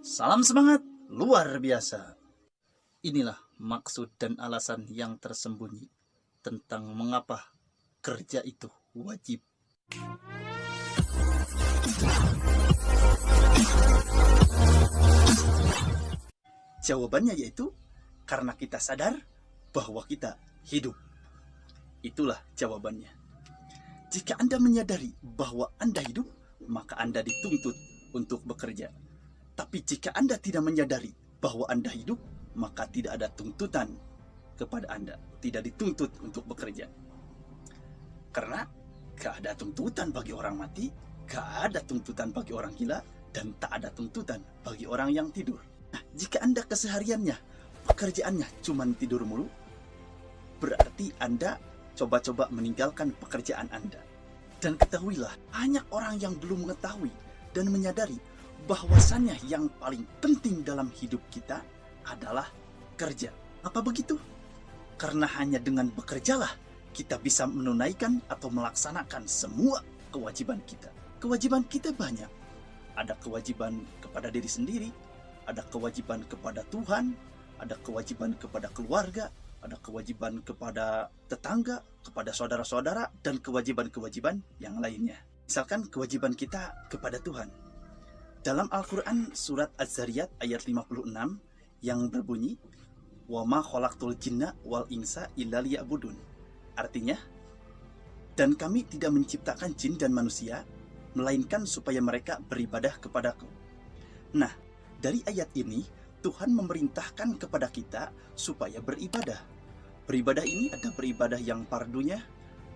Salam semangat luar biasa. Inilah maksud dan alasan yang tersembunyi tentang mengapa kerja itu wajib. Jawabannya yaitu karena kita sadar bahwa kita hidup. Itulah jawabannya. Jika Anda menyadari bahwa Anda hidup, maka Anda dituntut untuk bekerja. Tapi jika Anda tidak menyadari bahwa Anda hidup, maka tidak ada tuntutan kepada Anda. Tidak dituntut untuk bekerja. Karena gak ada tuntutan bagi orang mati, gak ada tuntutan bagi orang gila, dan tak ada tuntutan bagi orang yang tidur. Nah, jika Anda kesehariannya, pekerjaannya cuma tidur mulu, berarti Anda coba-coba meninggalkan pekerjaan Anda. Dan ketahuilah, banyak orang yang belum mengetahui dan menyadari bahwasannya yang paling penting dalam hidup kita adalah kerja. Apa begitu? Karena hanya dengan bekerjalah kita bisa menunaikan atau melaksanakan semua kewajiban kita. Kewajiban kita banyak. Ada kewajiban kepada diri sendiri, ada kewajiban kepada Tuhan, ada kewajiban kepada keluarga, ada kewajiban kepada tetangga, kepada saudara-saudara, dan kewajiban-kewajiban yang lainnya. Misalkan kewajiban kita kepada Tuhan. Dalam Al-Quran surat Az-Zariyat ayat 56 yang berbunyi, "Wa ma khalaqtul jinna wal insa illa liya'budun." Artinya, dan kami tidak menciptakan jin dan manusia, melainkan supaya mereka beribadah kepadaku. Nah, dari ayat ini, Tuhan memerintahkan kepada kita supaya beribadah. Beribadah ini ada beribadah yang pardunya,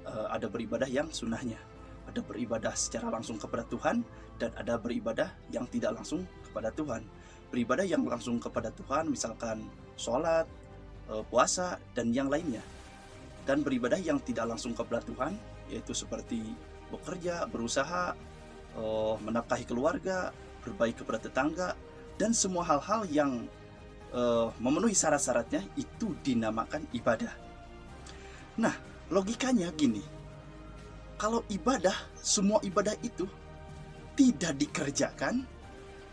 ada beribadah yang sunnahnya. Ada beribadah secara langsung kepada Tuhan, dan ada beribadah yang tidak langsung kepada Tuhan. Beribadah yang langsung kepada Tuhan misalkan sholat, puasa, dan yang lainnya. Dan beribadah yang tidak langsung kepada Tuhan, yaitu seperti bekerja, berusaha, menafkahi keluarga, berbaik kepada tetangga, dan semua hal-hal yang memenuhi syarat-syaratnya itu dinamakan ibadah. Nah, logikanya gini. Kalau ibadah, semua ibadah itu tidak dikerjakan,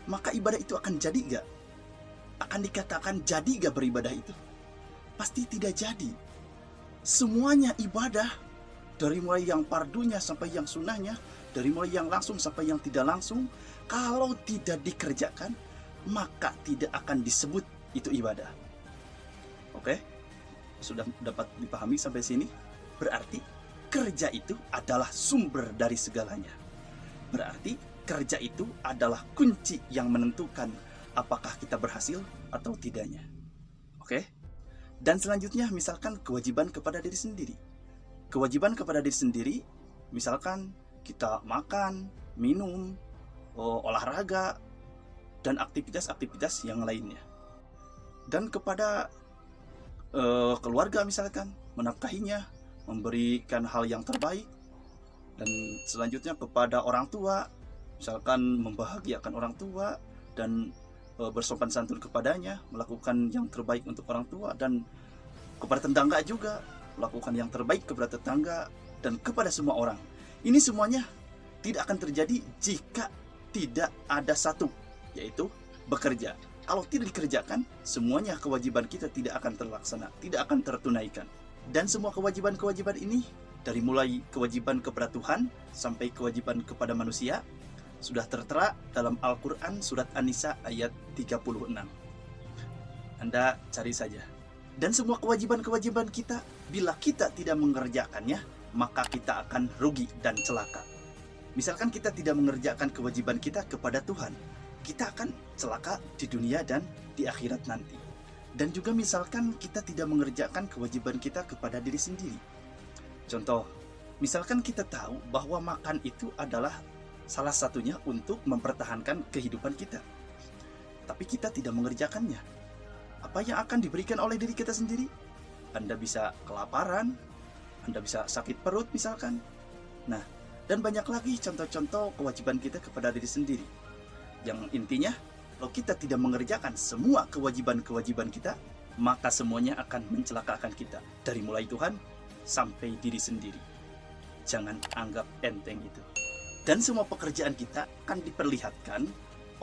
maka ibadah itu akan jadi gak? Akan dikatakan jadi gak beribadah itu? Pasti tidak jadi. Semuanya ibadah, dari mulai yang pardunya sampai yang sunnahnya, dari mulai yang langsung sampai yang tidak langsung, kalau tidak dikerjakan, maka tidak akan disebut itu ibadah. Oke? Sudah dapat dipahami sampai sini? Berarti kerja itu adalah sumber dari segalanya. Berarti kerja itu adalah kunci yang menentukan apakah kita berhasil atau tidaknya. Oke? Dan selanjutnya misalkan kewajiban kepada diri sendiri. Kewajiban kepada diri sendiri, misalkan kita makan, minum, olahraga, dan aktivitas-aktivitas yang lainnya. Dan kepada keluarga misalkan, menafkahinya, memberikan hal yang terbaik. Dan selanjutnya kepada orang tua, misalkan membahagiakan orang tua dan bersopan santun kepadanya, melakukan yang terbaik untuk orang tua. Dan kepada tetangga juga, melakukan yang terbaik kepada tetangga dan kepada semua orang. Ini semuanya tidak akan terjadi jika tidak ada satu, yaitu bekerja. Kalau tidak dikerjakan, semuanya kewajiban kita tidak akan terlaksana, tidak akan tertunaikan. Dan semua kewajiban-kewajiban ini, dari mulai kewajiban kepada Tuhan sampai kewajiban kepada manusia, sudah tertera dalam Al-Quran surat An-Nisa ayat 36. Anda cari saja. Dan semua kewajiban-kewajiban kita, bila kita tidak mengerjakannya, maka kita akan rugi dan celaka. Misalkan kita tidak mengerjakan kewajiban kita kepada Tuhan, kita akan celaka di dunia dan di akhirat nanti. Dan juga misalkan kita tidak mengerjakan kewajiban kita kepada diri sendiri. Contoh, misalkan kita tahu bahwa makan itu adalah salah satunya untuk mempertahankan kehidupan kita. Tapi kita tidak mengerjakannya. Apa yang akan diberikan oleh diri kita sendiri? Anda bisa kelaparan, Anda bisa sakit perut misalkan. Nah, dan banyak lagi contoh-contoh kewajiban kita kepada diri sendiri. Yang intinya, kalau kita tidak mengerjakan semua kewajiban-kewajiban kita, maka semuanya akan mencelakakan kita. Dari mulai Tuhan sampai diri sendiri. Jangan anggap enteng itu. Dan semua pekerjaan kita akan diperlihatkan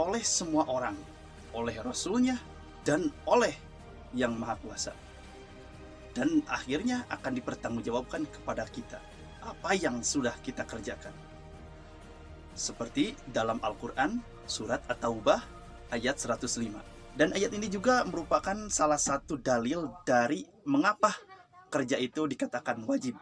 oleh semua orang. oleh Rasulnya, dan oleh Yang Maha Kuasa. Dan akhirnya akan dipertanggungjawabkan kepada kita apa yang sudah kita kerjakan. Seperti dalam Al-Quran, surat At-Taubah, ayat 105. Dan ayat ini juga merupakan salah satu dalil dari mengapa kerja itu dikatakan wajib.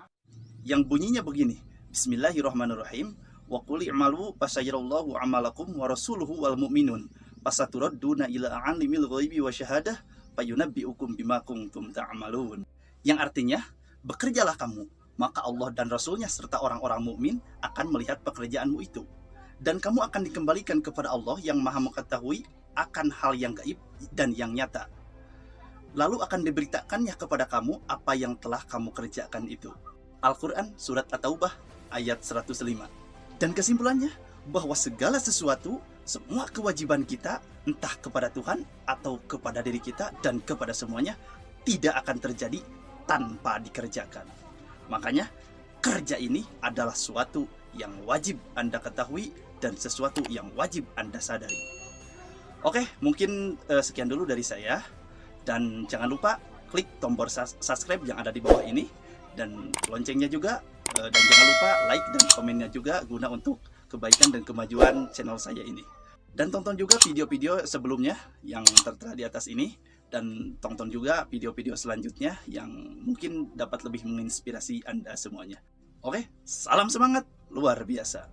Yang bunyinya begini, Bismillahirrahmanirrahim, wa qul i'malu fasayarallahu amalakum wa rasuluhu wal mu'minun fasaturadduna ila alimil ghaibi wa syahadah fayunabbi'ukum bima kuntum ta'malun. Yang artinya, bekerjalah kamu, maka Allah dan Rasulnya serta orang-orang mukmin akan melihat pekerjaanmu itu. Dan kamu akan dikembalikan kepada Allah yang maha mengetahui akan hal yang gaib dan yang nyata. Lalu akan diberitakannya kepada kamu apa yang telah kamu kerjakan itu. Al-Quran Surat At-Taubah ayat 105. Dan kesimpulannya, bahwa segala sesuatu, semua kewajiban kita, entah kepada Tuhan atau kepada diri kita dan kepada semuanya, tidak akan terjadi tanpa dikerjakan. Makanya, kerja ini adalah suatu yang wajib Anda ketahui dan sesuatu yang wajib Anda sadari. Oke, mungkin sekian dulu dari saya. Dan jangan lupa klik tombol subscribe yang ada di bawah ini. Dan loncengnya juga. Dan jangan lupa like dan komennya juga guna untuk kebaikan dan kemajuan channel saya ini. Dan tonton juga video-video sebelumnya yang tertera di atas ini. Dan tonton juga video-video selanjutnya yang mungkin dapat lebih menginspirasi Anda semuanya. Oke, salam semangat luar biasa.